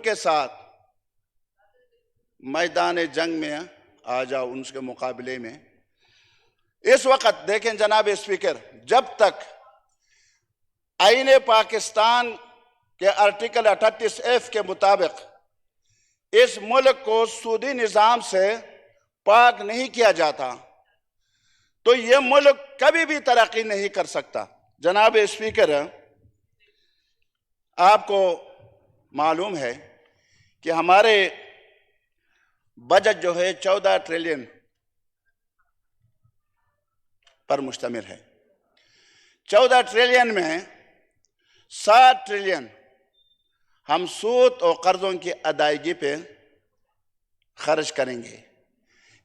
के साथ मैदान जंग में आ जाओ उनके मुकाबले में। इस वक्त देखें जनाब स्पीकर, जब तक आईने पाकिस्तान के आर्टिकल 38F के मुताबिक इस मुल्क को सूदी निजाम से पाक नहीं किया जाता तो यह मुल्क कभी भी तरक्की नहीं कर सकता। जनाब स्पीकर, आपको मालूम है कि हमारे बजट जो है 14 ट्रिलियन पर मुश्तमिल है। 14 ट्रिलियन में 7 ट्रिलियन हम सूद और कर्जों की अदायगी पे खर्च करेंगे,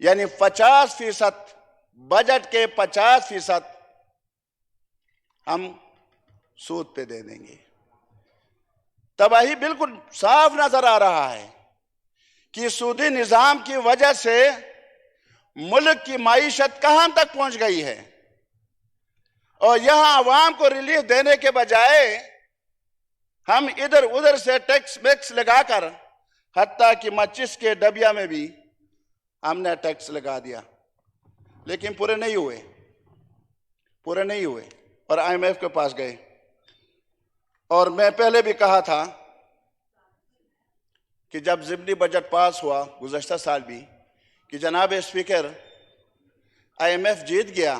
यानी 50% बजट के 50% हम सूद पे दे देंगे। तबाही बिल्कुल साफ नजर आ रहा है कि सूदी निजाम की वजह से मुल्क की माईशत कहां तक पहुंच गई है, और यहां अवाम को रिलीफ देने के बजाय हम इधर उधर से टैक्स वैक्स लगाकर, हत्ता कि माचिस के डबिया में भी हमने टैक्स लगा दिया, लेकिन पूरे नहीं हुए और IMF के पास गए। और मैं पहले भी कहा था कि जब ज़िमनी बजट पास हुआ गुज़श्ता साल भी, कि जनाब स्पीकर IMF जीत गया,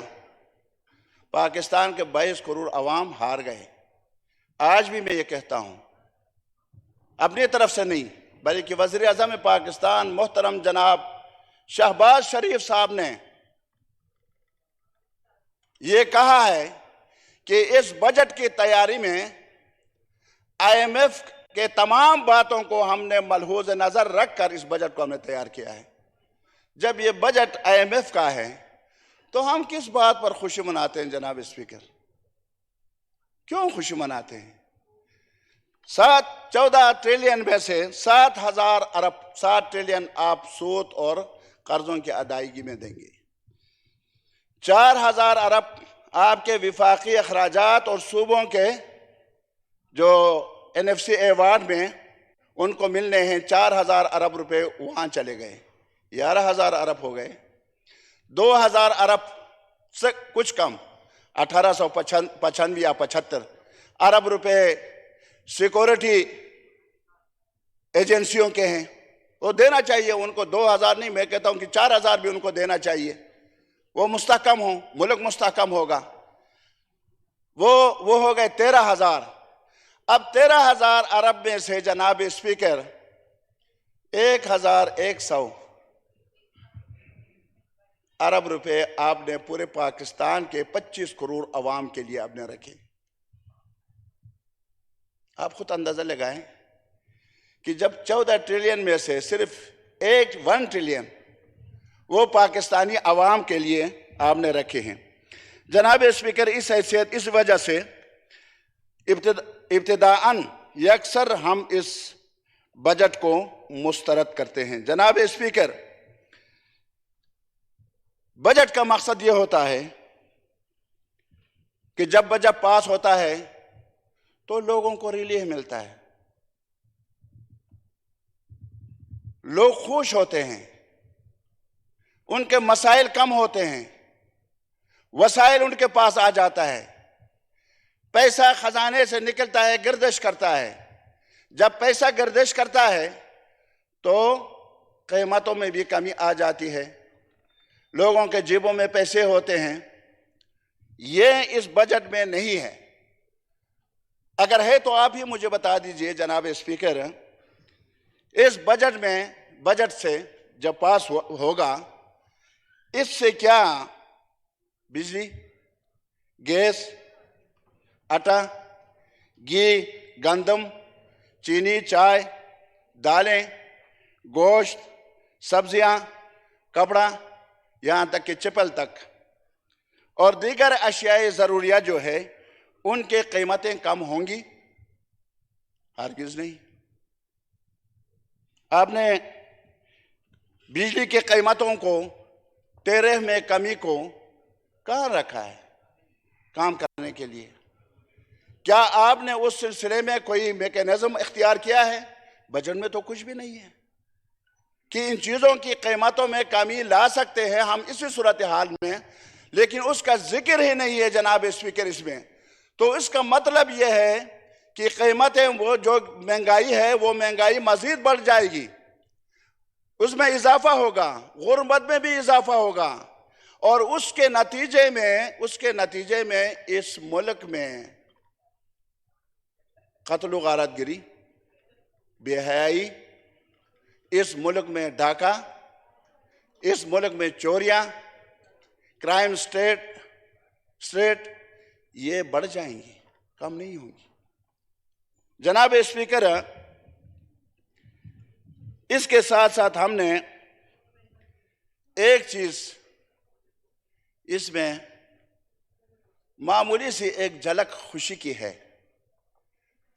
पाकिस्तान के 22 करोड़ अवाम हार गए। आज भी मैं ये कहता हूं, अपनी तरफ से नहीं बल्कि वज़ीर आज़म पाकिस्तान मोहतरम जनाब शहबाज शरीफ साहब ने ये कहा है कि इस बजट की तैयारी में IMF के तमाम बातों को हमने मलहूज़ नज़र रखकर इस बजट को हमने तैयार किया है। जब ये बजट IMF का है तो हम किस बात पर खुशी मनाते हैं जनाब स्पीकर? क्यों खुशी मनाते हैं? 14 ट्रिलियन में से 7 ट्रिलियन आप सूद और कर्जों की अदायगी में देंगे, 4,000 अरब आपके विफाकी अखराजात और सूबों के जो NFC अवार्ड में उनको मिलने हैं, 4,000 अरब रुपए वहां चले गए, 11,000 अरब हो गए। 2,000 अरब से कुछ कम 1895 या 75 अरब रुपए सिक्योरिटी एजेंसियों के हैं, वो देना चाहिए उनको। 2,000 नहीं, मैं कहता हूं कि 4,000 भी उनको देना चाहिए, वो मुस्तहकम हो, मुल्क मुस्तहकम होगा। वो हो गए 13,000। अब 13,000 अरब में से जनाब स्पीकर 1,100 अरब रुपए आपने पूरे पाकिस्तान के 25 करोड़ अवाम के लिए आपने रखे। आप खुद अंदाजा लगाएं कि जब 14 ट्रिलियन में से सिर्फ 1 ट्रिलियन वो पाकिस्तानी अवाम के लिए आपने रखे हैं। जनाब स्पीकर, इस हैसियत इस वजह से इब्तिदाअन अक्सर हम इस बजट को मुस्तरद करते हैं। जनाब स्पीकर, बजट का मकसद यह होता है कि जब बजट पास होता है तो लोगों को रिलीफ मिलता है, लोग खुश होते हैं, उनके मसाइल कम होते हैं, वसाइल उनके पास आ जाता है, पैसा खजाने से निकलता है, गर्दिश करता है। जब पैसा गर्दिश करता है तो कीमतों में भी कमी आ जाती है, लोगों के जेबों में पैसे होते हैं। ये इस बजट में नहीं है। अगर है तो आप ही मुझे बता दीजिए जनाब स्पीकर, इस बजट से जब पास होगा, इससे क्या बिजली, गैस, आटा, घी, गंदम, चीनी, चाय, दालें, गोश्त, सब्जियां, कपड़ा, यहां तक कि चप्पल तक और दीगर अशियाए ज़रूरियात जो है उनके कीमतें कम होंगी? हरगिज़ नहीं। आपने बिजली के कीमतों को 13 में कमी को कहाँ रखा है काम करने के लिए? क्या आपने उस सिलसिले में कोई मैकेनिज्म इख्तियार किया है? बजट में तो कुछ भी नहीं है कि इन चीजों की कीमतों में कमी ला सकते हैं हम इसी सूरत हाल में, लेकिन उसका जिक्र ही नहीं है जनाब स्पीकर इसमें। तो इसका मतलब यह है कि कीमतें, वो जो महंगाई है वो महंगाई मजीद बढ़ जाएगी, उसमें इजाफा होगा, गुर्बत में भी इजाफा होगा, और उसके नतीजे में इस मुल्क में कत्ल गारतगिरी, बेहयाई, इस मुल्क में डाका, इस मुल्क में चोरियां, क्राइम स्टेट ये बढ़ जाएंगी, कम नहीं होंगी। जनाब स्पीकर, इसके साथ साथ हमने एक चीज इसमें मामूली सी एक झलक खुशी की है।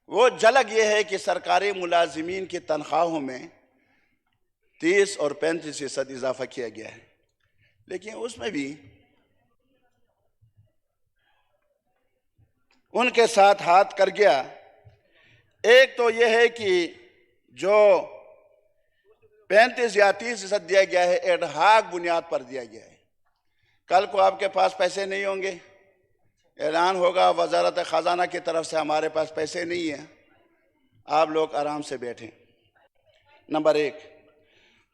वो झलक ये है कि सरकारी मुलाजिमीन की तनख्वाहों में 30 और 35% इजाफा किया गया है, लेकिन उसमें भी उनके साथ हाथ कर गया। एक तो यह है कि जो 35 या 30% दिया गया है एडहाक बुनियाद पर दिया गया है। कल को आपके पास पैसे नहीं होंगे, ऐलान होगा वजारत खजाना की तरफ से हमारे पास पैसे नहीं है, आप लोग आराम से बैठें, नंबर एक।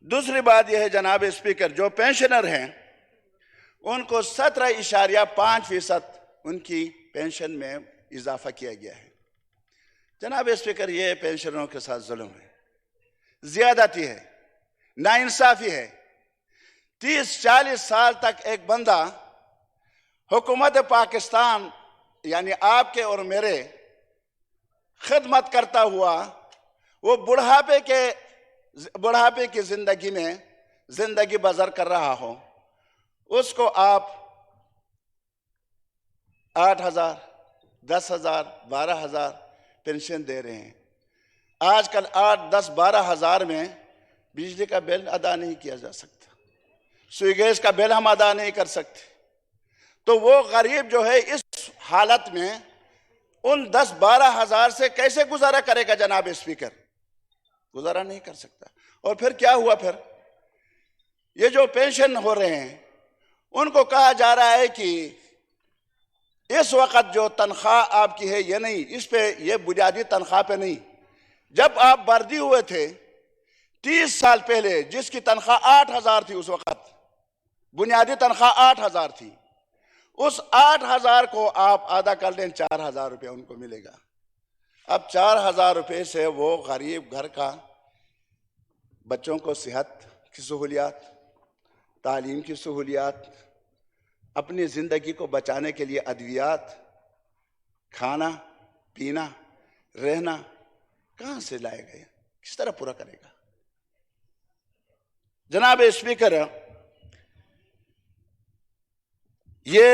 दूसरी बात यह है जनाब स्पीकर, जो पेंशनर हैं उनको 17.5% उनकी पेंशन में इजाफा किया गया है। जनाब स्पीकर, यह पेंशनरों के साथ जुल्म है, ज्यादती है, नाइंसाफी है। 30-40 साल तक एक बंदा हुकूमत पाकिस्तान यानी आपके और मेरे खिदमत करता हुआ वो बुढ़ापे की जिंदगी में जिंदगी बसर कर रहा हो, उसको आप 8,000, 10,000, 12,000 पेंशन दे रहे हैं। आजकल 8, 10, 12,000 में बिजली का बिल अदा नहीं किया जा सकता, सुई गैस का बिल हम अदा नहीं कर सकते। तो वो गरीब जो है इस हालत में उन 10-12,000 से कैसे गुजारा करेगा जनाब स्पीकर? गुजारा नहीं कर सकता। और फिर क्या हुआ? फिर ये जो पेंशन हो रहे हैं उनको कहा जा रहा है कि इस वक्त जो तनख्वाह आपकी है ये नहीं, इस पे ये बुनियादी तनख्वाह पे नहीं। जब आप वर्दी हुए थे 30 साल पहले, जिसकी तनख्वाह 8,000 थी, उस वक्त बुनियादी तनख्वाह 8,000 थी, उस 8,000 को आप आधा कर लें, 4,000 रुपये उनको मिलेगा। अब 4,000 रुपये से वो गरीब घर का बच्चों को सेहत की सहूलियात, तालीम की सहूलियात, अपनी जिंदगी को बचाने के लिए अद्वियात, खाना पीना रहना कहां से लाएगा? किस तरह पूरा करेगा? जनाब स्पीकर, ये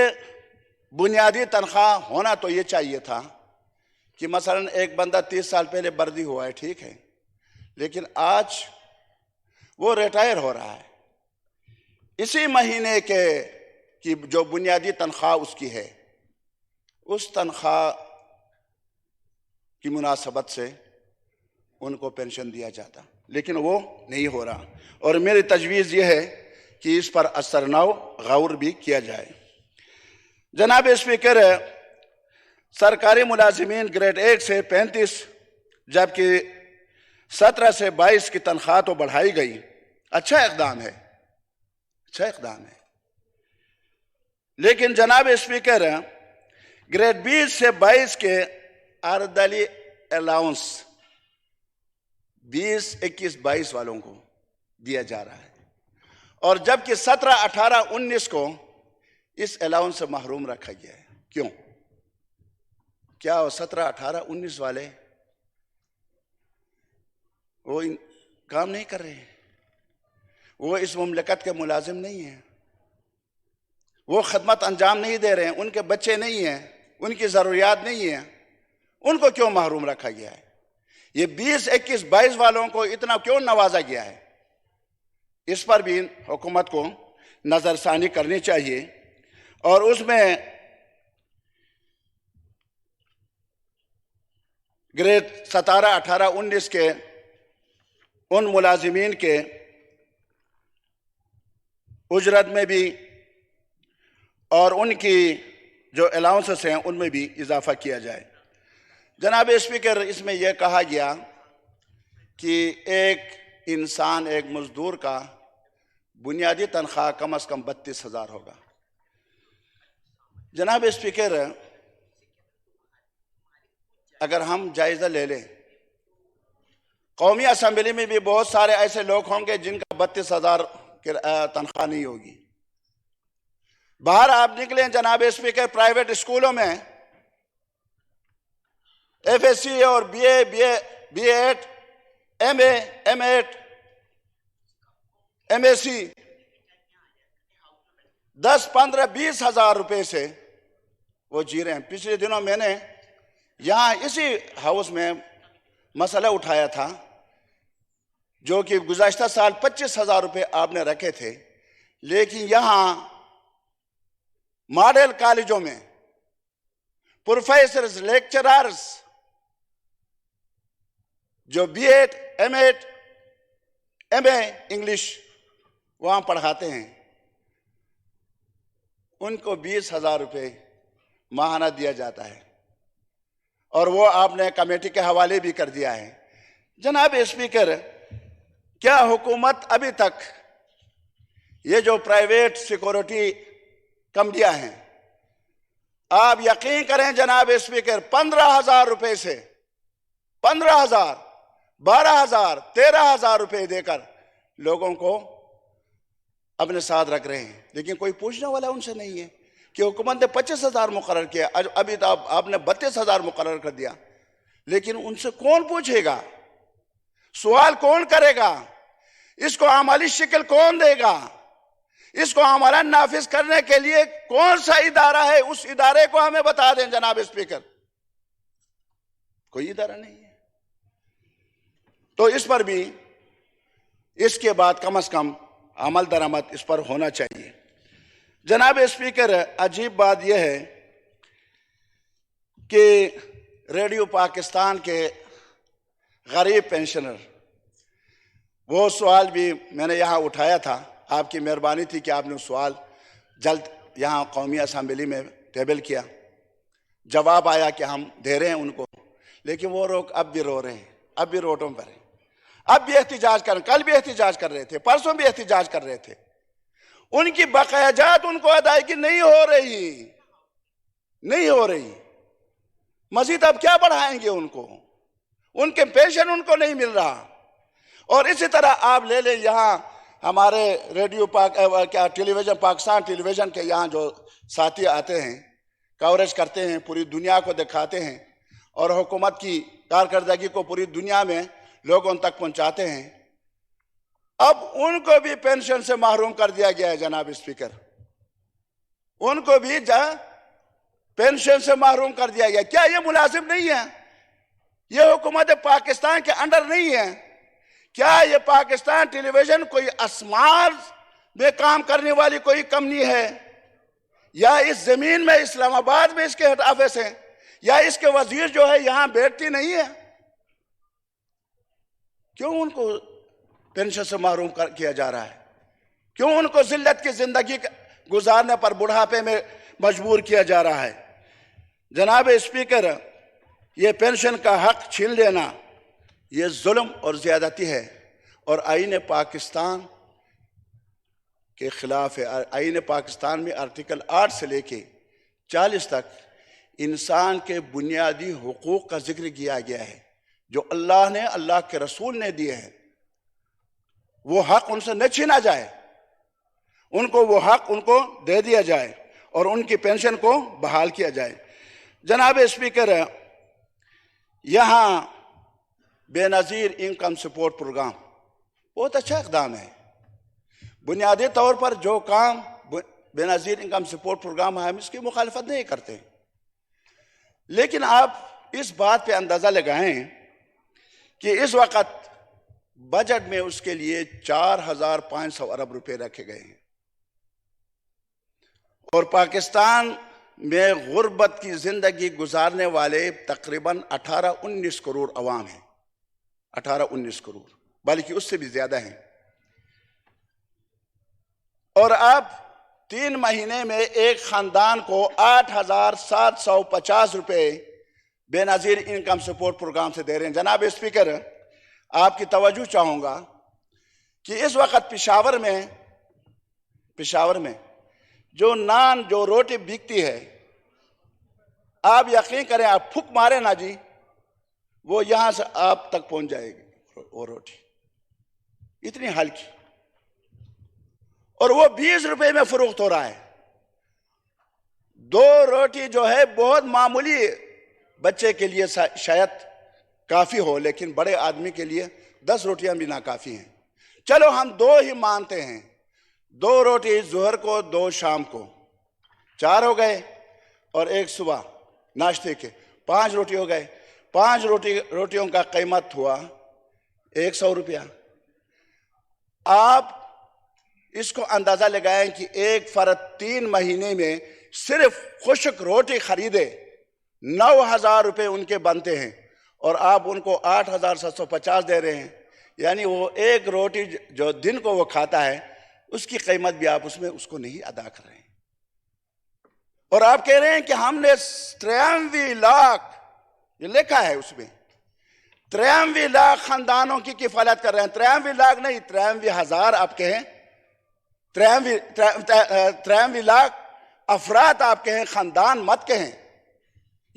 बुनियादी तनख्वाह होना तो ये चाहिए था कि मसलन एक बंदा 30 साल पहले वर्दी हुआ है, ठीक है, लेकिन आज वो रिटायर हो रहा है, इसी महीने के कि जो बुनियादी तनख्वाह उसकी है, उस तनख्वाह की मुनासबत से उनको पेंशन दिया जाता, लेकिन वो नहीं हो रहा। और मेरी तजवीज़ ये है कि इस पर असरनौ गौर भी किया जाए। जनाब स्पीकर, सरकारी मुलाजिमीन ग्रेड 1 से 35 जबकि 17 से 22 की तनख्वाह तो बढ़ाई गई, अच्छा इकदाम है, अच्छा इकदाम है। लेकिन जनाब स्पीकर, ग्रेड 20 से 22 के अर्दली अलाउंस 20, 21, 22 वालों को दिया जा रहा है, और जबकि 17, 18, 19 को इस अलाउंस से महरूम रखा गया है। क्यों? क्या वो 17, 18, 19 वाले वो काम नहीं कर रहे हैं? वो इस मुमलकत के मुलाजिम नहीं हैं, वो खदमत अंजाम नहीं दे रहे हैं, उनके बच्चे नहीं हैं, उनकी ज़रूरियात नहीं है, उनको क्यों महरूम रखा गया है? ये 20, 21, 22 वालों को इतना क्यों नवाजा गया है? इस पर भी हुकूमत को नजरसानी करनी चाहिए। और उसमें ग्रेड 17, 18, 19 के उन मुलाजिमीन के उजरत में भी और उनकी जो अलाउंसेस हैं उनमें भी इजाफा किया जाए। जनाब स्पीकर, इसमें यह कहा गया कि एक इंसान, एक मजदूर का बुनियादी तनख्वाह कम से कम 32,000 होगा। जनाब स्पीकर, अगर हम जायजा ले लें, कौमी असम्बली में भी बहुत सारे ऐसे लोग होंगे जिनका 32,000 की तनख्वाह नहीं होगी। बाहर आप निकलें जनाब स्पीकर, प्राइवेट स्कूलों में FSC और BA, B.Ed, MA, M.Ed, MSc 10, 15, 20 हजार रुपए से वो जी रहे हैं। पिछले दिनों मैंने यहाँ इसी हाउस में मसला उठाया था, जो कि गुज़श्ता साल 25,000 रुपए आपने रखे थे, लेकिन यहाँ मॉडल कॉलेजों में प्रोफेसर्स, लेक्चरर्स जो B.Ed, M.Ed, MA इंग्लिश वहां पढ़ाते हैं, उनको 20,000 रुपए माहाना दिया जाता है और वो आपने कमेटी के हवाले भी कर दिया है। जनाब स्पीकर, क्या हुकूमत अभी तक ये जो प्राइवेट सिक्योरिटी कंपनियां हैं, आप यकीन करें जनाब स्पीकर, 15,000 रुपए से 15,000, 12,000, 13,000 रुपए देकर लोगों को अपने साथ रख रहे हैं, लेकिन कोई पूछने वाला उनसे नहीं है कि हुकूमत ने 25,000 मुकर्रर किया, अभी तो आपने 32,000 मुकर्रर कर दिया, लेकिन उनसे कौन पूछेगा? सवाल कौन करेगा? इसको अमली शक्ल कौन देगा? इसको अमलन नाफिज करने के लिए कौन सा इदारा है? उस इदारे को हमें बता दें जनाब स्पीकर। कोई इदारा नहीं है। तो इस पर भी इसके बाद कम से कम अमल दरामद इस पर होना चाहिए। जनाब स्पीकर, अजीब बात यह है कि रेडियो पाकिस्तान के गरीब पेंशनर, वो सवाल भी मैंने यहाँ उठाया था, आपकी मेहरबानी थी कि आपने सवाल जल्द यहाँ कौमी असम्बली में टेबल किया, जवाब आया कि हम दे रहे हैं उनको, लेकिन वो लोग अब भी रो रहे हैं, अब भी रोडों पर हैं, अब भी एहतिजाज कर, कल भी एहतिजाज कर रहे थे, परसों भी एहतिजाज कर रहे थे। उनकी बकायाजात उनको अदायगी नहीं हो रही। मजीद अब क्या बढ़ाएंगे उनको? उनके पेंशन उनको नहीं मिल रहा। और इसी तरह आप ले लें, यहाँ हमारे रेडियो टेलीविजन, पाकिस्तान टेलीविजन के यहाँ जो साथी आते हैं, कवरेज करते हैं, पूरी दुनिया को दिखाते हैं और हुकूमत की कारकर्दगी को पूरी दुनिया में लोगों तक पहुंचाते हैं, अब उनको भी पेंशन से महरूम कर दिया गया है जनाब स्पीकर। उनको भी पेंशन से महरूम कर दिया गया। क्या ये मुलाजिम नहीं है? ये हुकूमत पाकिस्तान के अंडर नहीं है? क्या ये पाकिस्तान टेलीविजन कोई आसमान में काम करने वाली कोई कंपनी है? या इस जमीन में इस्लामाबाद में इसके हेड ऑफिस है? या इसके वजीर जो है यहां बैठती नहीं है? क्यों उनको पेंशन से महरूम किया जा रहा है? क्यों उनको जिल्लत की जिंदगी गुजारने पर बुढ़ापे में मजबूर किया जा रहा है? जनाब स्पीकर, ये पेंशन का हक छीन लेना ये जुल्म और ज्यादती है और आईन पाकिस्तान के खिलाफ है। आईन पाकिस्तान में आर्टिकल 8 से लेके 40 तक इंसान के बुनियादी हुकूक का जिक्र किया गया है, जो अल्लाह ने, अल्लाह के रसूल ने दिए हैं। वो हक उनसे न छीना जाए, उनको वो हक उनको दे दिया जाए और उनकी पेंशन को बहाल किया जाए। जनाब स्पीकर, यहाँ बेनज़ीर इनकम सपोर्ट प्रोग्राम बहुत अच्छा इक़दाम है। बुनियादी तौर पर जो काम बेनज़ीर इनकम सपोर्ट प्रोग्राम है, हम इसकी मुखालफत नहीं करते, लेकिन आप इस बात पे अंदाज़ा लगाएं कि इस वक़्त बजट में उसके लिए 4,500 अरब रुपए रखे गए हैं और पाकिस्तान में गुर्बत की जिंदगी गुजारने वाले तकरीबन 18-19 करोड़ अवाम हैं। 18-19 करोड़। बल्कि उससे भी ज्यादा हैं। और अब 3 महीने में एक खानदान को 8,750 रुपए बेनजीर इनकम सपोर्ट प्रोग्राम से दे रहे हैं। जनाब स्पीकर, आपकी तवज्जो चाहूंगा कि इस वक्त पेशावर में जो नान, जो रोटी बिकती है, आप यकीन करें, आप फूक मारे ना जी, वो यहां से आप तक पहुंच जाएगी वो रोटी, इतनी हल्की, और वो 20 रुपए में फरोख्त हो रहा है। 2 रोटी जो है बहुत मामूली बच्चे के लिए शायद काफी हो, लेकिन बड़े आदमी के लिए 10 रोटियां भी नाकाफी हैं। चलो हम 2 ही मानते हैं, 2 रोटी जोहर को, 2 शाम को, 4 हो गए, और 1 सुबह नाश्ते के, 5 रोटी हो गए। 5 रोटियों का कीमत हुआ 100 रुपया। आप इसको अंदाजा लगाएं कि एक फर्द 3 महीने में सिर्फ खुश्क रोटी खरीदे 9,000 रुपए उनके बनते हैं, और आप उनको 8,750 दे रहे हैं। यानी वो एक रोटी जो दिन को वो खाता है, उसकी कीमत भी आप उसमें उसको नहीं अदा कर रहे हैं। और आप कह रहे हैं कि हमने 93 लाख, ये लिखा है उसमें, 93 लाख खानदानों की किफालत कर रहे हैं। 93 लाख नहीं, 93,000 आप कहें, 93 लाख अफराद आप कहें, खानदान मत कहें।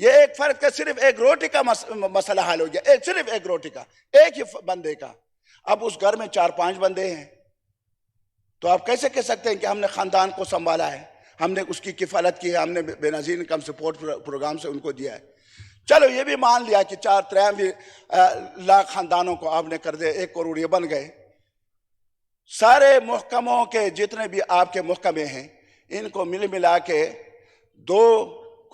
ये एक फर्द का सिर्फ एक रोटी का मसला हल हो गया, सिर्फ एक रोटी का, एक ही बंदे का। अब उस घर में 4-5 बंदे हैं, तो आप कैसे कह सकते हैं कि हमने खानदान को संभाला है, हमने उसकी किफालत की है, हमने बेनजीर इनकम सपोर्ट प्रोग्राम से उनको दिया है। चलो ये भी मान लिया कि 93 लाख खानदानों को आपने कर दिया, 1 करोड़ ये बन गए। सारे महकमों के जितने भी आपके महकमे हैं, इनको मिला के 2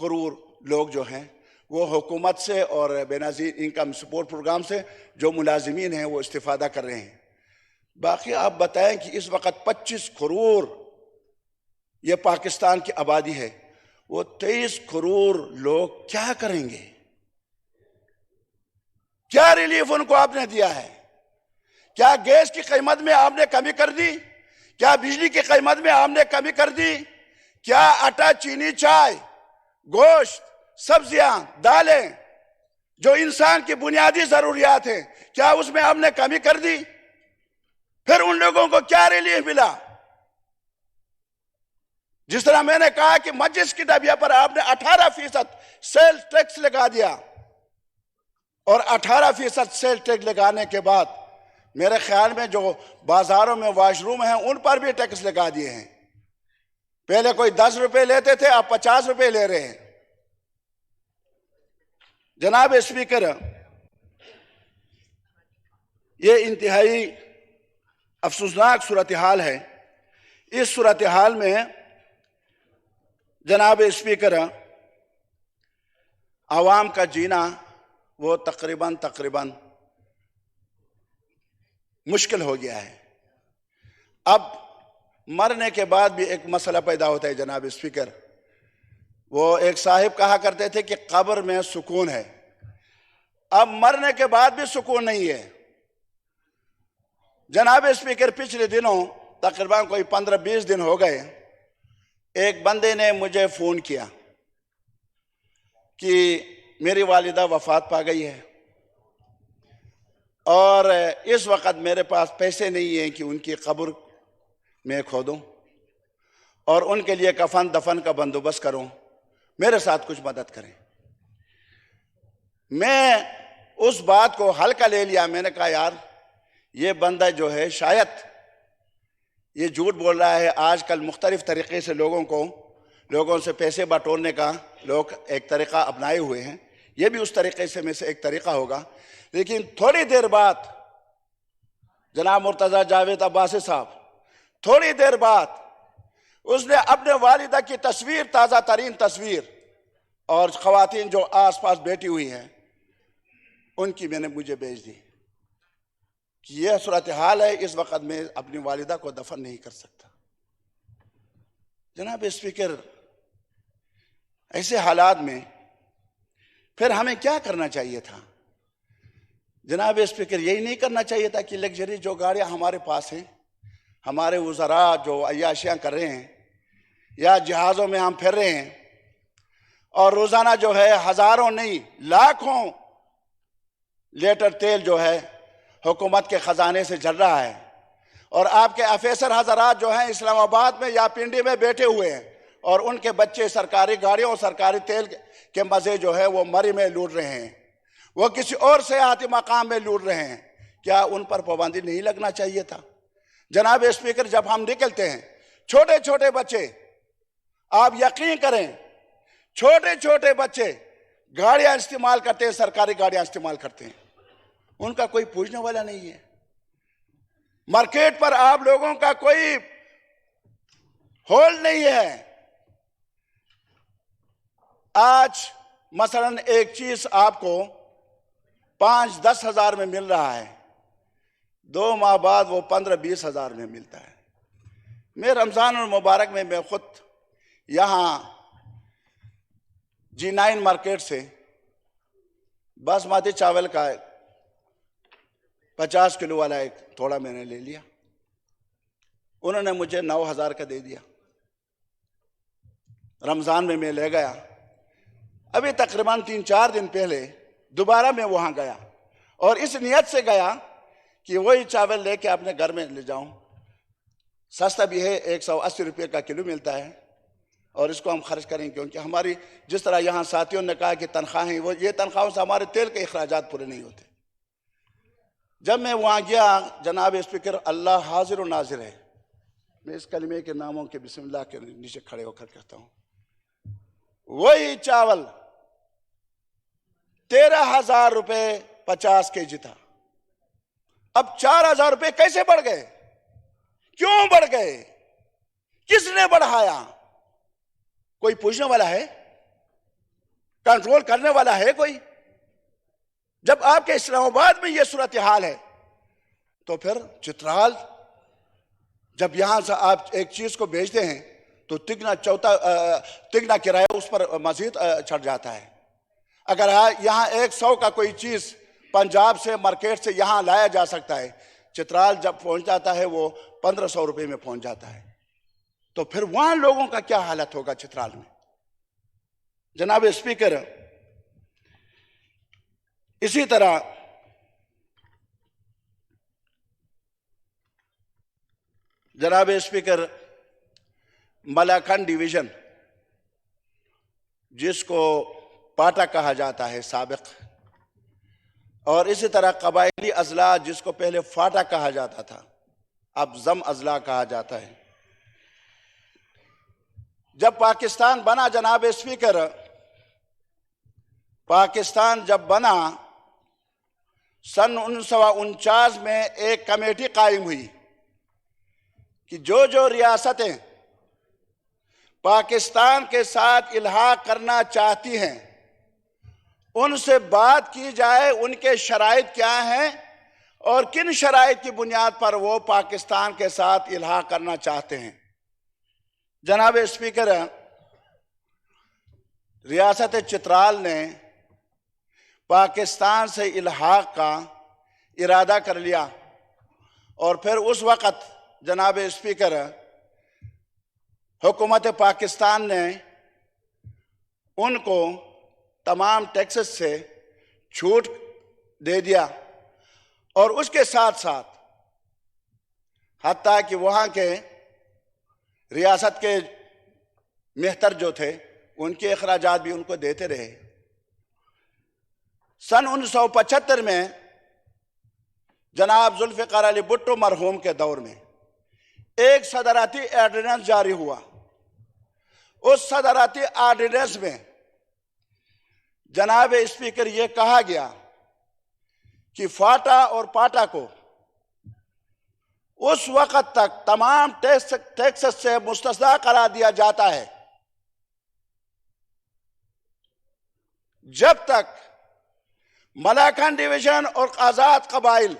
करोड़ लोग जो हैं वो हुकूमत से और बेनजीर इनकम सपोर्ट प्रोग्राम से जो मुलाजिमीन हैं वो इस्तिफादा कर रहे हैं। बाकी आप बताएं कि इस वक्त 25 करोड़ ये पाकिस्तान की आबादी है, वो 23 करोड़ लोग क्या करेंगे? क्या रिलीफ उनको आपने दिया है? क्या गैस की कीमत में आपने कमी कर दी? क्या बिजली की कीमत में आपने कमी कर दी? क्या आटा, चीनी, चाय, गोश्त, सब्जियां, दालें, जो इंसान की बुनियादी जरूरियात हैं, क्या उसमें आपने कमी कर दी? फिर उन लोगों को क्या रिलीफ मिला? जिस तरह मैंने कहा कि मजिस की डबिया पर आपने 18% सेल टैक्स लगा दिया, और 18% सेल टैक्स लगाने के बाद मेरे ख्याल में जो बाजारों में वॉशरूम हैं उन पर भी टैक्स लगा दिए हैं। पहले कोई 10 रुपए लेते थे, अब 50 रुपए ले रहे हैं। जनाब स्पीकर, ये इंतहाई अफसोसनाक सूरत हाल है। इस सूरत हाल में जनाब स्पीकर, आवाम का जीना वो तकरीबन मुश्किल हो गया है। अब मरने के बाद भी एक मसला पैदा होता है जनाब स्पीकर। वो एक साहिब कहा करते थे कि कब्र में सुकून है, अब मरने के बाद भी सुकून नहीं है। जनाब स्पीकर, पिछले दिनों तकरीबन कोई 15-20 दिन हो गए, एक बंदे ने मुझे फोन किया कि मेरी वालिदा वफात पा गई है और इस वक्त मेरे पास पैसे नहीं हैं कि उनकी कब्र में खोदूं और उनके लिए कफन दफन का बंदोबस्त करूं, मेरे साथ कुछ मदद करें। मैं उस बात को हल्का ले लिया। मैंने कहा यार, ये बंदा जो है शायद ये झूठ बोल रहा है। आजकल मुख्तलिफ तरीके से लोगों से पैसे बटोरने का लोग एक तरीका अपनाए हुए हैं, ये भी उस तरीके से में से एक तरीका होगा। लेकिन थोड़ी देर बाद जनाब मुर्तजा जावेद अब्बासी साहब, थोड़ी देर बाद उसने अपने वालिदा की तस्वीर, ताज़ा तरीन तस्वीर, और ख़वातीन जो आसपास बैठी हुई हैं उनकी मैंने मुझे भेज दी कि यह सूरत हाल है, इस वक्त में अपनी वालिदा को दफन नहीं कर सकता। जनाब स्पीकर, ऐसे हालात में फिर हमें क्या करना चाहिए था? जनाब स्पीकर, यही नहीं करना चाहिए था कि लग्जरी जो गाड़ियां हमारे पास हैं, हमारे वज़रा जो अय्याशियां कर रहे हैं या जहाज़ों में हम फिर रहे हैं और रोज़ाना जो है हज़ारों नहीं लाखों लीटर तेल जो है हुकूमत के ख़जाने से जल रहा है, और आपके अफसर हज़रात जो हैं इस्लामाबाद में या पिंडी में बैठे हुए हैं और उनके बच्चे सरकारी गाड़ियों और सरकारी तेल के मज़े जो है वो मरी में लूट रहे हैं, वो किसी और सियाहती मकाम में लूट रहे हैं। क्या उन पर पाबंदी नहीं लगना चाहिए था? जनाब स्पीकर, जब हम निकलते हैं, छोटे छोटे बच्चे, आप यकीन करें, छोटे छोटे बच्चे गाड़ियां इस्तेमाल करते हैं, सरकारी गाड़ियां इस्तेमाल करते हैं, उनका कोई पूछने वाला नहीं है। मार्केट पर आप लोगों का कोई होल्ड नहीं है। आज मसलन एक चीज आपको 5-10 हजार में मिल रहा है, 2 माह बाद वो 15-20 हजार में मिलता है। मैं रमजान और मुबारक में मैं खुद यहां G9 मार्केट से बासमती चावल का 50 किलो वाला एक थोड़ा मैंने ले लिया, उन्होंने मुझे 9,000 का दे दिया। रमजान में मैं ले गया, अभी तकरीबन 3-4 दिन पहले दोबारा मैं वहां गया और इस नियत से गया कि वही चावल लेके अपने घर में ले जाऊं, सस्ता भी है, 180 रुपये का किलो मिलता है और इसको हम खर्च करें, क्योंकि हमारी जिस तरह यहाँ साथियों ने कहा कि तनख्वाहें, वो ये तनख्वाहों से हमारे तेल के अखराजात पूरे नहीं होते। जब मैं वहाँ गया, जनाब स्पीकर, अल्लाह हाजिर और नाजिर है, मैं इस कलमे के नामों के बिस्मिल्लाह के नीचे खड़े होकर कहता हूँ, वही चावल 13,000 रुपये 50 केजी था, अब 4,000 रुपये कैसे बढ़ गए? क्यों बढ़ गए? किसने बढ़ाया? कोई पूछने वाला है? कंट्रोल करने वाला है कोई? जब आपके इस्लामाबाद में यह सूरत हाल है, तो फिर चित्राल, जब यहां से आप एक चीज को बेचते हैं तो तिगना किराया उस पर मजीद चढ़ जाता है। अगर यहां 100 का कोई चीज पंजाब से मार्केट से यहां लाया जा सकता है, चित्राल जब पहुंच जाता है वो 1500 रुपये में पहुंच जाता है, तो फिर वहां लोगों का क्या हालत होगा चित्राल में? जनाब स्पीकर, इसी तरह जनाब स्पीकर, मलाखन डिवीजन जिसको पाटा कहा जाता है साबिक, और इसी तरह कबायली अजला जिसको पहले फाटा कहा जाता था, अब जम अजला कहा जाता है। जब पाकिस्तान बना, जनाब स्पीकर, पाकिस्तान जब बना सन 1949 में एक कमेटी कायम हुई कि जो जो रियासतें पाकिस्तान के साथ इल्हाक करना चाहती हैं उनसे बात की जाए, उनके शराइत क्या हैं और किन शराइत की बुनियाद पर वो पाकिस्तान के साथ इल्हाक करना चाहते हैं। जनाब स्पीकर, रियासत चित्राल ने पाकिस्तान से इल्हाक का इरादा कर लिया और फिर उस वक़्त जनाब स्पीकर हुकूमत पाकिस्तान ने उनको तमाम टैक्सेस से छूट दे दिया और उसके साथ साथ हत्ता कि वहाँ के रियासत के मेहतर जो थे उनके अखराजात भी उनको देते रहे। सन 1975 में जनाब जुल्फ़िकार अली भुट्टो मरहूम के दौर में एक सदराती ऑर्डिनेंस जारी हुआ। उस सदराती ऑर्डिनेंस में जनाब स्पीकर ये कहा गया कि फाटा और पाटा को उस वक़्त तक तमाम टैक्स से मुस्तस्ना करार दिया जाता है जब तक मलाखन डिवीजन और आज़ाद कबाइल,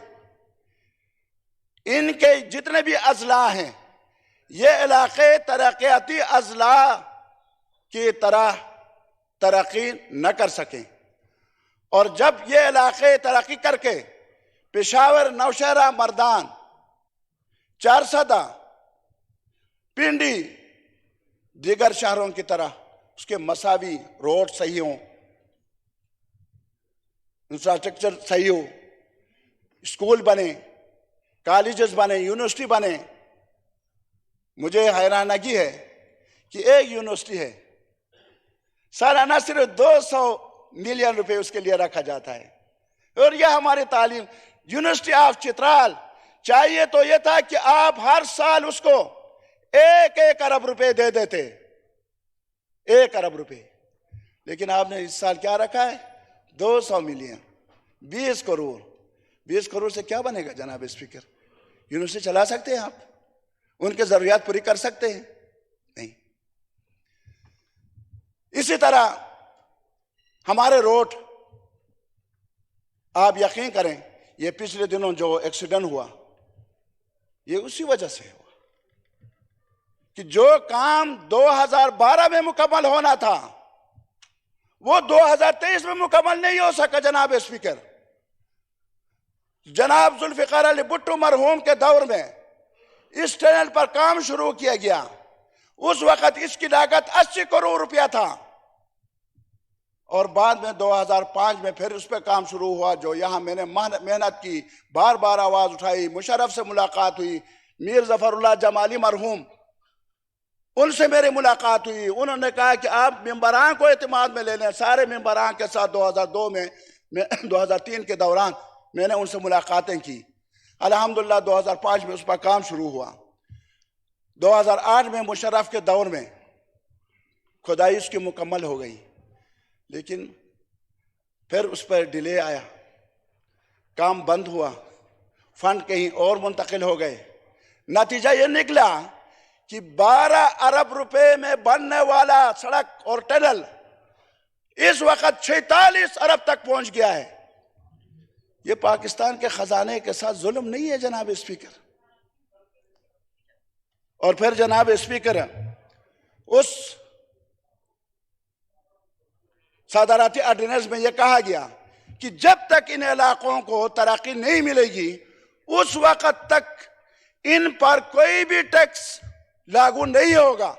इनके जितने भी अजला हैं, ये इलाके तरक्याती अजला की तरह तरक्की न कर सकें और जब ये इलाके तरक्की करके पेशावर, नौशहरा, मर्दान, चारसदा, पिंडी, दीगर शहरों की तरह उसके मसावी रोड सही हो, इंफ्रास्ट्रक्चर सही हो, स्कूल बने, कॉलेजेस बने, यूनिवर्सिटी बने। मुझे हैरानगी है कि एक यूनिवर्सिटी है, सालाना सिर्फ 200 मिलियन रुपए उसके लिए रखा जाता है। और यह हमारी तालीम, यूनिवर्सिटी ऑफ चित्राल, चाहिए तो यह था कि आप हर साल उसको 1-1 अरब रुपए दे देते, 1 अरब रुपए। लेकिन आपने इस साल क्या रखा है? 200 मिलियन, 20 करोड़। 20 करोड़ से क्या बनेगा जनाब स्पीकर? यूनिवर्सिटी चला सकते हैं आप? उनके जरूरियात पूरी कर सकते हैं? नहीं। इसी तरह हमारे रोड, आप यकीन करें, ये पिछले दिनों जो एक्सीडेंट हुआ, ये उसी वजह से हुआ कि जो काम 2012 में मुकम्मल होना था वो 2023 में मुकम्मल नहीं हो सका। जनाब स्पीकर, जनाब जुल्फिकार अली भुट्टो मरहूम के दौर में इस टनल पर काम शुरू किया गया। उस वक्त इसकी लागत 80 करोड़ रुपया था और बाद में 2005 में फिर उस पर काम शुरू हुआ। जो यहां मैंने मेहनत की, बार बार आवाज उठाई, मुशर्रफ से मुलाकात हुई, मीर जफरुल्लाह जमाली मरहूम, उनसे मेरी मुलाकात हुई। उन्होंने कहा कि आप मेंबरान को एतमाद में ले लें। सारे मेंबरान के साथ 2002 में 2003 के दौरान मैंने उनसे मुलाकातें की। अल्हम्दुलिल्लाह 2005 में उस पर काम शुरू हुआ। 2008 में मुशर्रफ के दौर में खुदाई उसकी मुकम्मल हो गई, लेकिन फिर उस पर डिले आया, काम बंद हुआ, फंड कहीं और मुंतकिल हो गए। नतीजा ये निकला कि 12 अरब रुपए में बनने वाला सड़क और टनल इस वक्त 46 अरब तक पहुंच गया है। ये पाकिस्तान के खजाने के साथ जुल्म नहीं है जनाब स्पीकर? और फिर जनाब स्पीकर, उस सदारती ऑर्डिनेंस में यह कहा गया कि जब तक इन इलाकों को तरक्की नहीं मिलेगी उस वक्त तक इन पर कोई भी टैक्स लागू नहीं होगा।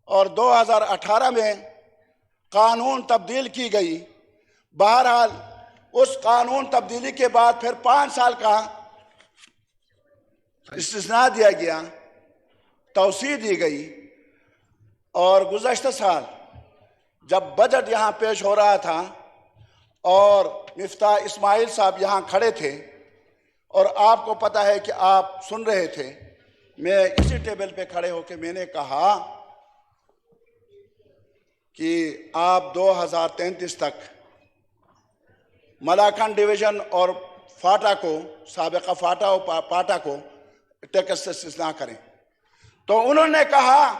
और 2018 में कानून तब्दील की गई। बहरहाल उस कानून तब्दीली के बाद फिर 5 साल का इस्तिस्ना दिया गया, तौसीह दी गई। और गुज़श्ता साल जब बजट यहां पेश हो रहा था और मिफ्ताह इस्माइल साहब यहां खड़े थे और आपको पता है कि आप सुन रहे थे, मैं इसी टेबल पे खड़े होकर मैंने कहा कि आप 2033 तक मलाकन डिवीजन और फाटा को, साबिका फाटा और पाटा को टैक्स से इस्तिस्ना करें। तो उन्होंने कहा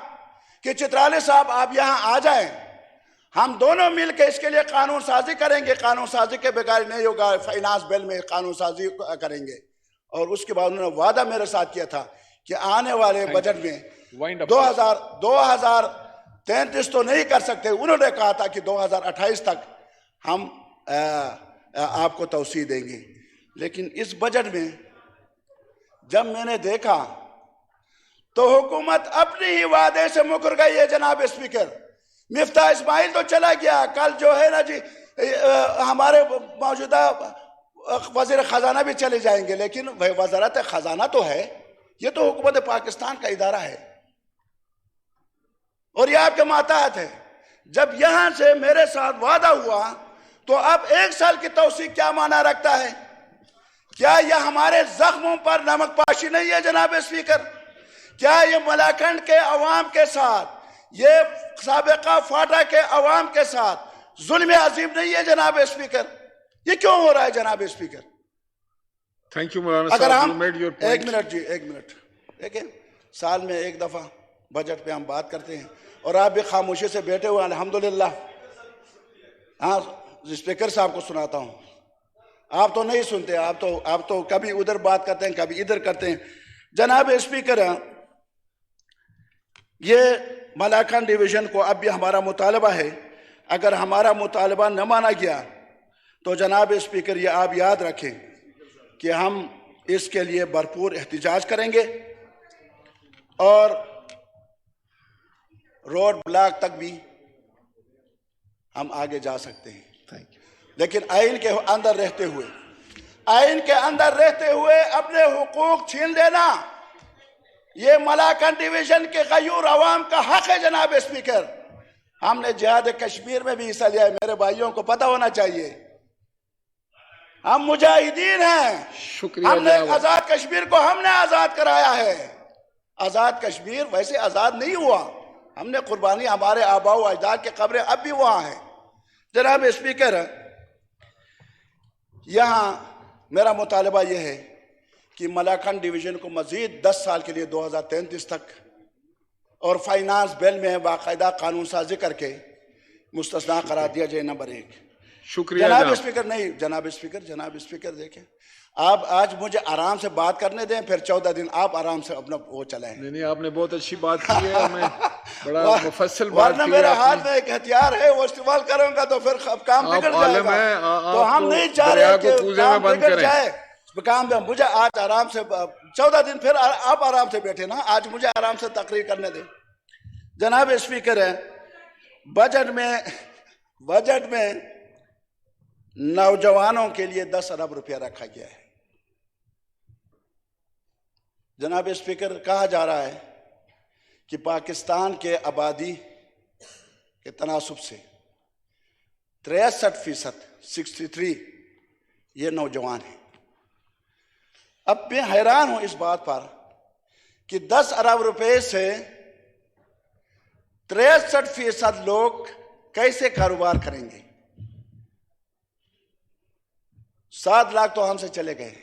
कि चित्राली साहब आप यहां आ जाएं, हम दोनों मिलकर इसके लिए कानून साजी करेंगे। कानून साजी के बगैर नहीं होगा, फाइनेंस बिल में कानून साजी करेंगे। और उसके बाद उन्होंने वादा मेरे साथ किया था कि आने वाले बजट में 2033 तो नहीं कर सकते, उन्होंने कहा था कि 2028 तक हम आपको तौसीह देंगे। लेकिन इस बजट में जब मैंने देखा तो हुकूमत अपने ही वादे से मुकर गई है जनाब स्पीकर। मिफ्ताह इस्माइल तो चला गया, कल जो है ना जी हमारे मौजूदा वज़ीर ख़जाना भी चले जाएंगे, लेकिन वज़ारत ख़जाना तो है, ये तो हुकूमत पाकिस्तान का इदारा है और ये आपके मातहत है। जब यहां से मेरे साथ वादा हुआ तो अब 1 साल की तौसीह क्या माना रखता है? क्या यह हमारे जख्मों पर नमक पाशी नहीं है जनाब स्पीकर? क्या ये मलाकंड के अवाम के साथ, ये साबिका फाटा के अवाम के साथ जुल्म अजीम नहीं है जनाब स्पीकर? ये क्यों हो रहा है जनाब स्पीकर? थैंक यू मौलाना अगर साहब, हम एक मिनट जी, एक मिनट देखिए, साल में एक दफा बजट पे हम बात करते हैं और आप भी खामोशी से बैठे हुए, अल्हम्दुलिल्लाह। हाँ, स्पीकर साहब को सुनाता हूँ, आप तो नहीं सुनते, आप तो कभी उधर बात करते हैं, कभी इधर करते हैं। जनाब स्पीकर, ये मलाकन डिवीजन को अब भी हमारा मुतालबा है, अगर हमारा मुतालबा न माना गया तो जनाब स्पीकर, ये आप याद रखें कि हम इसके लिए भरपूर एहतिजाज करेंगे और रोड ब्लॉक तक भी हम आगे जा सकते हैं। लेकिन आइन के अंदर रहते हुए अपने हुकूक छीन लेना, ये मलाकन डिवीजन के गयूर अवाम का हक है। जनाब स्पीकर, हमने जिहाद कश्मीर में भी हिस्सा लिया है, मेरे भाइयों को पता होना चाहिए। हम मुजाहिदीन हैं। शुक्रिया। हमने आजाद कश्मीर को हमने आजाद कराया है। आजाद कश्मीर वैसे आजाद नहीं हुआ, हमने कुर्बानी, हमारे आबाओ अजदाद के कब्रें अब भी वहां हैं। जनाब स्पीकर, यहां मेरा मुतालबा यह है कि मलाकन डिवीजन को मजीद 10 साल के लिए 2033 तक और फाइनेंस बिल में बाकायदा कानून साजी करके मुस्तस्ना करार दिया जाए। नंबर 1। शुक्रिया जनाब स्पीकर। नहीं जनाब स्पीकर देखें, आप आज मुझे आराम से बात करने दें, फिर 14 दिन आप आराम से अपना वो चलाएं। नहीं, आपने बहुत अच्छी बात की है, हमें बड़ा मुफस्सल बात की है। मेरे हाथ में एक हथियार है, वो इस्तेमाल करूंगा तो फिर काम बिगड़ जाएगा। तो हम नहीं चाह रहे कि काम बिगड़ जाए। काम में मुझे आज आराम से 14 दिन फिर आप आराम से बैठे ना, आज मुझे आराम से तकरीर करने दें। जनाब स्पीकर, बजट में नौजवानों के लिए 10 अरब रुपया रखा गया है। जनाब स्पीकर, कहा जा रहा है कि पाकिस्तान के आबादी के तनासुब से 63% 63 ये नौजवान हैं। अब मैं हैरान हूं इस बात पर कि 10 अरब रुपए से 63% लोग कैसे कारोबार करेंगे। 7 लाख तो हमसे चले गए,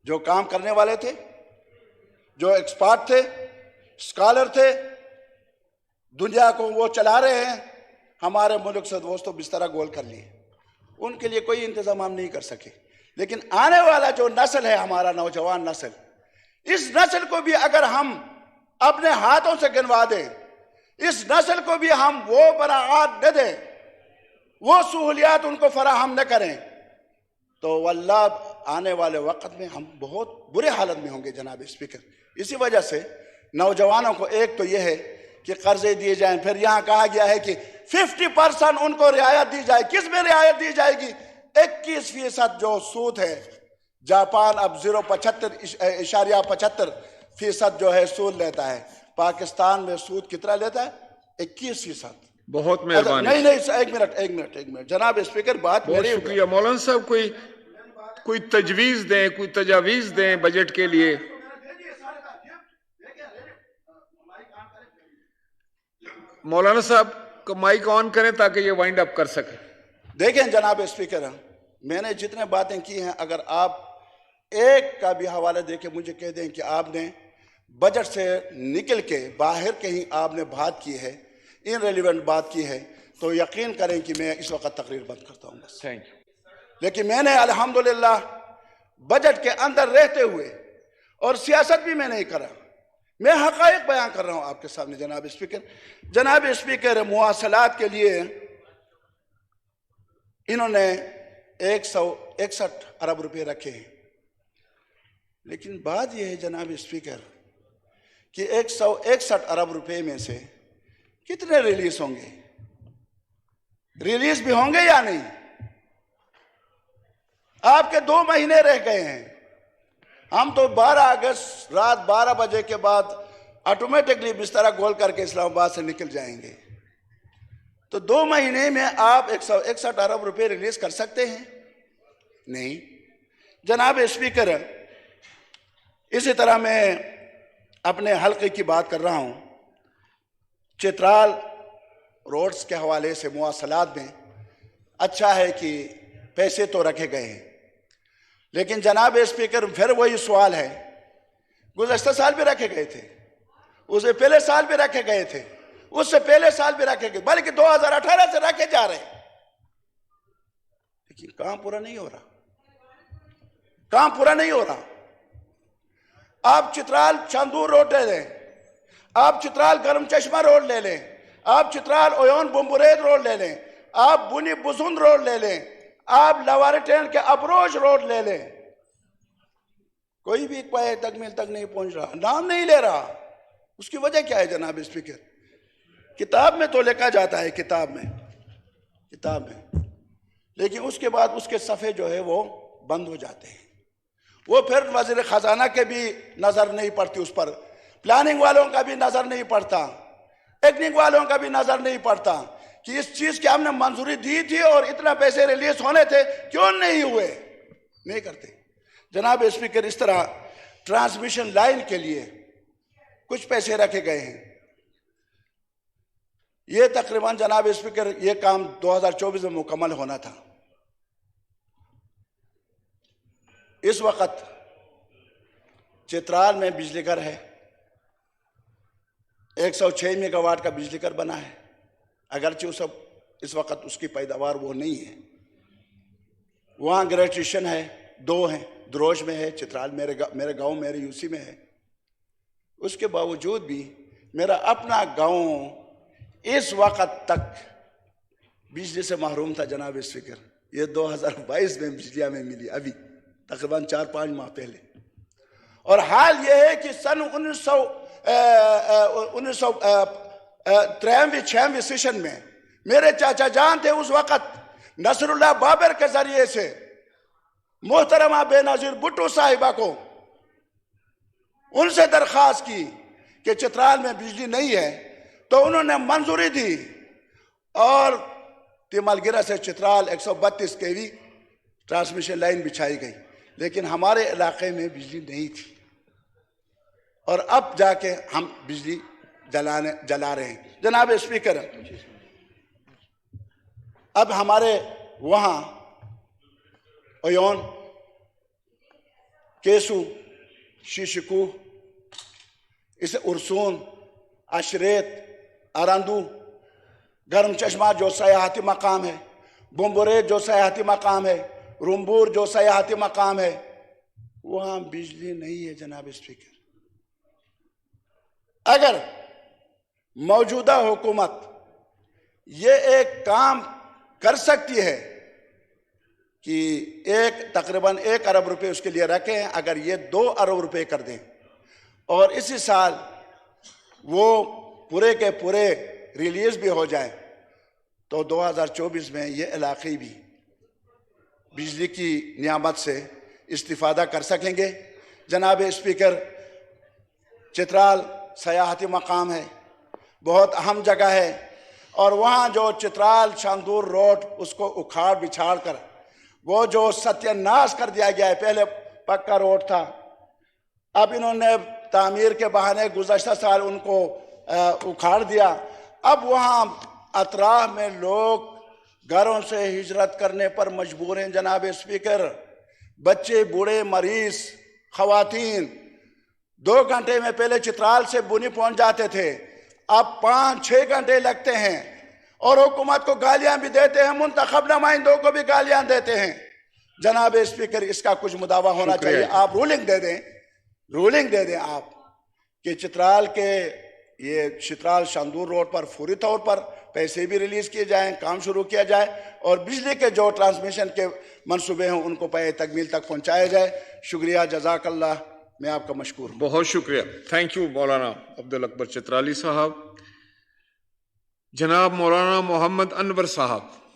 जो काम करने वाले थे, जो एक्सपर्ट थे, स्कॉलर थे, दुनिया को वो चला रहे हैं। हमारे मुल्क से दोस्तों बिस्तरा गोल कर लिए, उनके लिए कोई इंतजाम हम नहीं कर सके। लेकिन आने वाला जो नस्ल है, हमारा नौजवान नस्ल, इस नस्ल को भी अगर हम अपने हाथों से गिनवा दें, इस नस्ल को भी हम वो बराआत न दें, वो सहूलियात उनको फराहम न करें, तो वल्लाह आने वाले वक्त में हम बहुत बुरे हालत में होंगे। जनाब स्पीकर, इसी वजह से नौजवानों को एक तो यह है कि कर्जे दिए जाएं, फिर यहां कहा गया है कि 50% उनको रियायत दी जाए। किस में रियायत दी जाएगी? 21% जो सूद है, जापान अब 0.75% जो है सूद लेता है। पाकिस्तान में सूद कितना लेता है? 21%। बहुत मेहरबानी। नहीं एक मिनट जनाब स्पीकर, बात मेरी। शुक्रिया मौलाना साहब, कोई तजवीज दें, कोई तजावीज दें बजट के लिए। मौलाना साहब को माइक ऑन करें ताकि ये वाइंड अप कर सके। देखें जनाब स्पीकर, मैंने जितने बातें की हैं, अगर आप एक का भी हवाला देके मुझे कह दें कि आपने बजट से निकल के बाहर कहीं आपने बात की है, इनरेलेवेंट बात की है, तो यकीन करें कि मैं इस वक्त तकरीर बंद करता हूं बस। Thank you. लेकिन मैंने अल्हम्दुलिल्लाह बजट के अंदर रहते हुए, और सियासत भी मैं नहीं करा, मैं हकायक बयान कर रहा हूं आपके सामने। जनाब स्पीकर, मुआसलात के लिए इन्होंने 161 अरब रुपए रखे हैं। लेकिन बात यह है जनाब स्पीकर कि 161 अरब रुपए में से कितने रिलीज होंगे? रिलीज भी होंगे या नहीं? आपके 2 महीने रह गए हैं। हम तो 12 अगस्त रात 12 बजे के बाद ऑटोमेटिकली बिस्तरा गोल करके इस्लामाबाद से निकल जाएंगे। तो 2 महीने में आप 161 अरब रुपए रिलीज कर सकते हैं? नहीं। जनाब स्पीकर, इसी तरह मैं अपने हल्के की बात कर रहा हूं। चित्राल रोड्स के हवाले से मुआसलात में अच्छा है कि पैसे तो रखे गए हैं, लेकिन जनाब स्पीकर फिर वही सवाल है, गुज़श्ता साल भी रखे गए थे, उससे पहले साल भी रखे गए थे, उससे पहले साल भी रखे गए, बल्कि 2018 से रखे जा रहे, लेकिन काम पूरा नहीं हो रहा। आप चित्राल चंदूर रोड ले लें, आप चित्राल गरम चश्मा रोड ले लें, आप चित्राल ओयोन बुम्बुरेद रोड ले लें, आप बुनी बुजुन रोड ले लें, आप लावारिटेन के अप्रोच रोड ले लें, कोई भी पाए तकमील तक नहीं पहुंच रहा, नाम नहीं ले रहा। उसकी वजह क्या है जनाब स्पीकर? किताब में तो लिखा जाता है, किताब में, लेकिन उसके बाद उसके सफ़े जो है वो बंद हो जाते हैं। वो फिर वज़ीर ख़जाना के भी नज़र नहीं पड़ती उस पर, प्लानिंग वालों का भी नज़र नहीं पड़ता, टेक्निक वालों का भी नज़र नहीं पड़ता कि इस चीज़ की हमने मंजूरी दी थी और इतना पैसे रिलीज होने थे, क्यों नहीं हुए, नहीं करते। जनाब स्पीकर, इस तरह ट्रांसमिशन लाइन के लिए कुछ पैसे रखे गए हैं। ये तकरीबन जनाब स्पीकर ये काम 2024 में मुकम्मल होना था। इस वक्त चित्राल में बिजली घर है, 106 मेगावाट का बिजली घर बना है, अगरचे इस वक्त उसकी पैदावार वो नहीं है। वहाँ ग्रेड स्टेशन है, 2 हैं, द्रोज में है, चित्राल मेरे गांव मेरे यूसी में है। उसके बावजूद भी मेरा अपना गांव इस वक्त तक बिजली से महरूम था जनाब स्पीकर। ये 2022 में बिजलियाँ में मिली, अभी तकरीबन 4-5 माह पहले। और हाल ये है कि सन 1993-96 सेशन में मेरे चाचा जान थे उस वक्त, नसरुल्लाह बाबर के जरिए से मोहतरमा बेनजीर भुट्टो साहिबा को उनसे दरख्वास्त की कि चित्राल में बिजली नहीं है, तो उन्होंने मंजूरी दी और तिमलगिरा से चित्राल 132 केवी ट्रांसमिशन लाइन बिछाई गई। लेकिन हमारे इलाके में बिजली नहीं थी और अब जाके हम बिजली जला रहे हैं। जनाब स्पीकर, अब हमारे वहाँ ओयोन, केसू, शीशकू, इसे उर्सून, अशरेत, अरंदू, गर्म चश्मा जो सयाहती मकाम है, बुम्बुरे जो सयाहती मकाम है, रुम्बूर जो सयाहती मकाम है, वहाँ बिजली नहीं है जनाब स्पीकर। अगर मौजूदा हुकूमत ये एक काम कर सकती है कि तकरीबन 1 अरब रुपए उसके लिए रखें, अगर ये 2 अरब रुपए कर दें और इसी साल वो पूरे के पूरे रिलीज भी हो जाए, तो 2024 में ये इलाके भी बिजली की नियामत से इस्तिफादा कर सकेंगे। जनाब स्पीकर, चित्राल सयाहती मकाम है, बहुत अहम जगह है, और वहाँ जो चित्राल शांदूर रोड उसको उखाड़ बिछाड़ कर वो जो सत्यानाश कर दिया गया है। पहले पक्का रोड था, अब इन्होंने तामीर के बहाने गुज़श्ता साल उनको उखाड़ दिया। अब वहाँ अतराफ में लोग घरों से हिजरत करने पर मजबूर हैं जनाब स्पीकर। बच्चे, बूढ़े, मरीज, खवातीन 2 घंटे में पहले चित्राल से बुनी पहुंच जाते थे, अब 5-6 घंटे लगते हैं और हुकूमत को गालियां भी देते हैं, मुंतखब नुमाइंदों को भी गालियां देते हैं। जनाब स्पीकर, इसका कुछ मुदावा होना चाहिए। आप रूलिंग दे दें आप कि चित्राल के ये चित्राल शांदूर रोड पर फौरी तौर पर पैसे भी रिलीज किए जाएं, काम शुरू किया जाए और बिजली के जो ट्रांसमिशन के मंसूबे हैं उनको पे तकमील तक पहुंचाया जाए। शुक्रिया, जज़ाकल्लाह, मैं आपका मशकूर हूं। बहुत शुक्रिया, थैंक यू मौलाना अब्दुल अकबर चित्राली साहब। जनाब मौलाना मोहम्मद अनवर साहब।